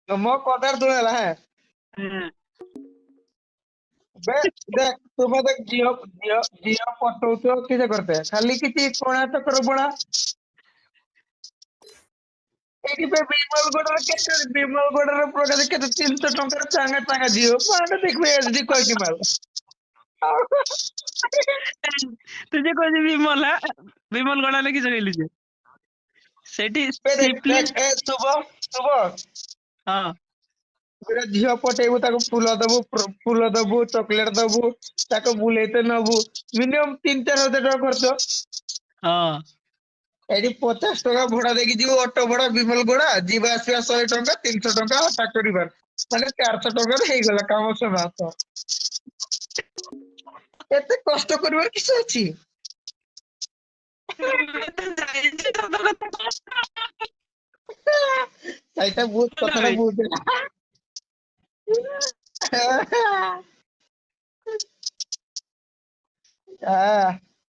ମୋ କଥାରେ ଶୁଣ ହେଲା হ্যাঁ ହୁଁ। ବେ देख तुम देख जियो जियो जियो पटौଛ किसे करते खाली କିଛି କୋଣା ଚକ୍ର ବଳା ଏଇଠି ବେ ବିମଲଗଡରେ କେତେ ବିମଲଗଡରେ ପ୍ରକାଶ କେତେ 300 ଟଙ୍କାର ଚାଙ୍ଗା ଚାଙ୍ଗା ଝିଅ ମାନେ ଦେଖିବେ ଏସଡି କହିକି ମାଲ ତୁ ଯେ କହୁଛି ବିମଲ ବିମଲ ଗଡା ଲାଗି କହିଲୁ ଯେ ସେଠି ବେ देख ସିମ୍ପଲି देख ए शुभ ହଁ ଗୋଟେ ଝିଅ ପଟେଇବୁ ତାକୁ ଫୁଲ ଦବୁ ଚକୋଲେଟ ଦବୁ ତାକୁ ବୁଲେଇତେ ନବୁ ମିନିମମ୍ 3-4 ହଜାର ଟଙ୍କା ଖର୍ଚ୍ଚ ହଁ ଏଠି 50 ଟଙ୍କା ଭଡା ଦେଇକି ଯିବୁ ଅଟୋ ଭଡା ବିମଲଗଡା ଯିବା ଆସିବା 100 ଟଙ୍କା 300 ଟଙ୍କା ହଟା କରିବାର ମାନେ 400 ଟଙ୍କାରେ ହେଇଗଲା କାମ ସମାପ୍ତ ଏତେ କଷ୍ଟ କରିବାର କିଛି ଅଛି ଯାଇଛି ସତ କଥା ସେଇଟା ବହୁତ ନା କଥାଟା ବେ ବହୁତ ଆ